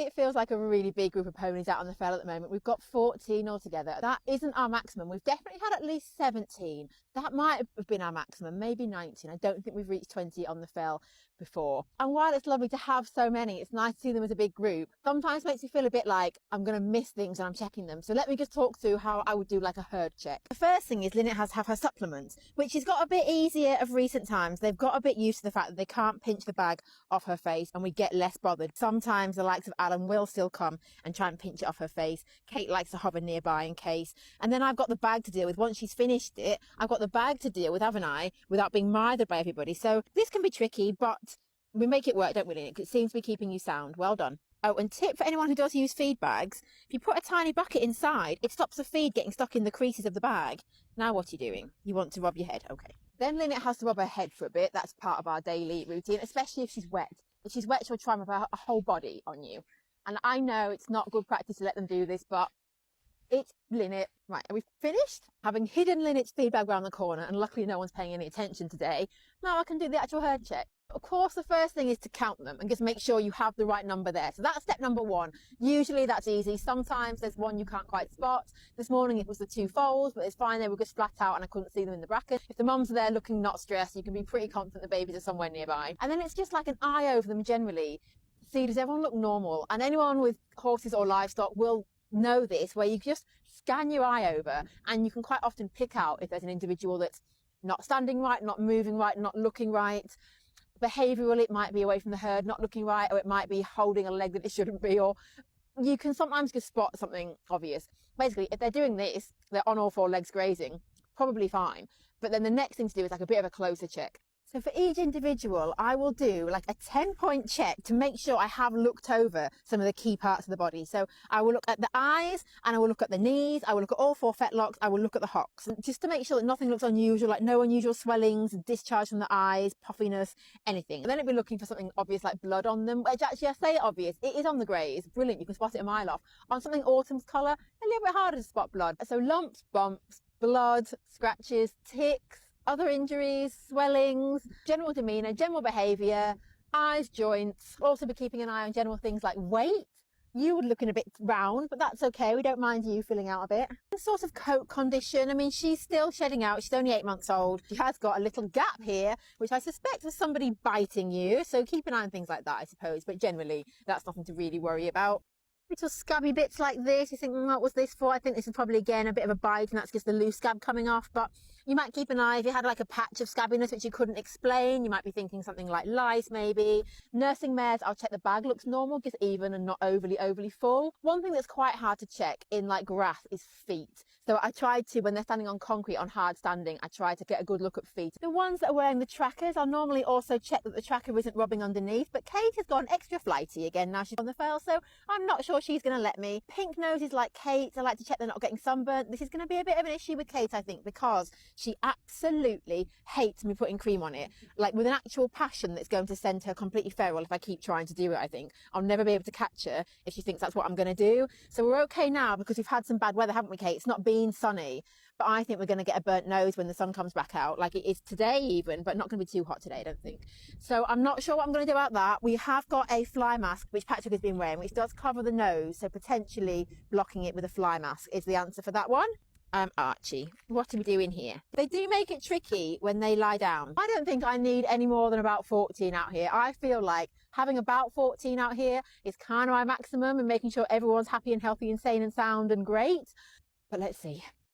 It feels like a really big group of ponies out on the fell at the moment. We've got 14 altogether. That isn't our maximum. We've definitely had at least 17. That might have been our maximum, maybe 19. I don't think we've reached 20 on the fell before. And while it's lovely to have so many, it's nice to see them as a big group. Sometimes makes me feel a bit like I'm going to miss things when I'm checking them. So let me just talk through how I would do like a herd check. The first thing is Lynette has to have her supplements, which has got a bit easier of recent times. They've got a bit used to the fact that they can't pinch the bag off her face and we get less bothered. Sometimes the likes of Alan will still come and try and pinch it off her face. Kate likes to hover nearby in case. And then I've got the bag to deal with. Once she's finished it, I've got the bag to deal with, haven't I? Without being mithered by everybody. So this can be tricky, but we make it work, don't we, Lynette? It seems to be keeping you sound. Well done. Oh, and tip for anyone who does use feed bags, if you put a tiny bucket inside, it stops the feed getting stuck in the creases of the bag. Now what are you doing? You want to rub your head. Okay. Then Lynette has to rub her head for a bit. That's part of our daily routine, especially if she's wet. If she's wet, she'll try and rub her whole body on you. And I know it's not good practice to let them do this, but it's Lynette. Right, are we finished? Having hidden Lynette's feed bag around the corner, and luckily no one's paying any attention today, now I can do the actual herd check. Of course, the first thing is to count them and just make sure you have the right number there. So that's step number one. Usually that's easy. Sometimes there's one you can't quite spot. This morning it was the two foals, but it's fine. They were just flat out and I couldn't see them in the bracket. If the mums are there looking not stressed, you can be pretty confident the babies are somewhere nearby. And then it's just like an eye over them generally. See, does everyone look normal? And anyone with horses or livestock will know this, where you just scan your eye over and you can quite often pick out if there's an individual that's not standing right, not moving right, not looking right. Behavioural, it might be away from the herd, not looking right, or it might be holding a leg that it shouldn't be, or you can sometimes just spot something obvious. Basically, if they're doing this, they're on all four legs grazing, probably fine. But then the next thing to do is like a bit of a closer check. So for each individual, I will do like a 10-point check to make sure I have looked over some of the key parts of the body. So I will look at the eyes and I will look at the knees. I will look at all four fetlocks. I will look at the hocks, and just to make sure that nothing looks unusual, like no unusual swellings, discharge from the eyes, puffiness, anything. And then it'll be looking for something obvious like blood on them, which actually I say obvious. It is on the greys. Brilliant. You can spot it a mile off. On something autumn's colour, a little bit harder to spot blood. So lumps, bumps, blood, scratches, ticks, other injuries, swellings, general demeanour, general behaviour, eyes, joints. Also be keeping an eye on general things like weight. You would looking a bit round, but that's okay. We don't mind you filling out a bit. The sort of coat condition. I mean, she's still shedding out. She's only 8 months old. She has got a little gap here, which I suspect was somebody biting you. So keep an eye on things like that, I suppose. But generally, that's nothing to really worry about. Little scabby bits like this, you think, what was this for? I think this is probably, again, a bit of a bite, and that's just the loose scab coming off. But you might keep an eye. If you had like a patch of scabbiness which you couldn't explain, you might be thinking something like lice maybe. Nursing mares, I'll check the bag looks normal, just even and not overly full. One thing that's quite hard to check in like grass is feet. So I tried to, when they're standing on concrete on hard standing, I try to get a good look at feet. The ones that are wearing the trackers, I'll normally also check that the tracker isn't rubbing underneath. But Kate has gone extra flighty again now she's on the fell, so I'm not sure she's going to let me. Pink noses like Kate, I like to check they're not getting sunburnt. This is going to be a bit of an issue with Kate, I think, because she absolutely hates me putting cream on it, like with an actual passion that's going to send her completely feral if I keep trying to do it. I think I'll never be able to catch her if she thinks that's what I'm going to do. So we're okay now because we've had some bad weather, haven't we, Kate? It's not been sunny, but I think we're going to get a burnt nose when the sun comes back out, like it is today even, but not going to be too hot today, I don't think. So I'm not sure what I'm going to do about that. We have got a fly mask which Patrick has been wearing, which does cover the nose, so potentially blocking it with a fly mask is the answer for that one. Archie, what are we doing here? They do make it tricky when they lie down. I don't think I need any more than about 14 out here. I feel like having about 14 out here is kind of my maximum, and making sure everyone's happy and healthy and sane and sound and great. But let's see.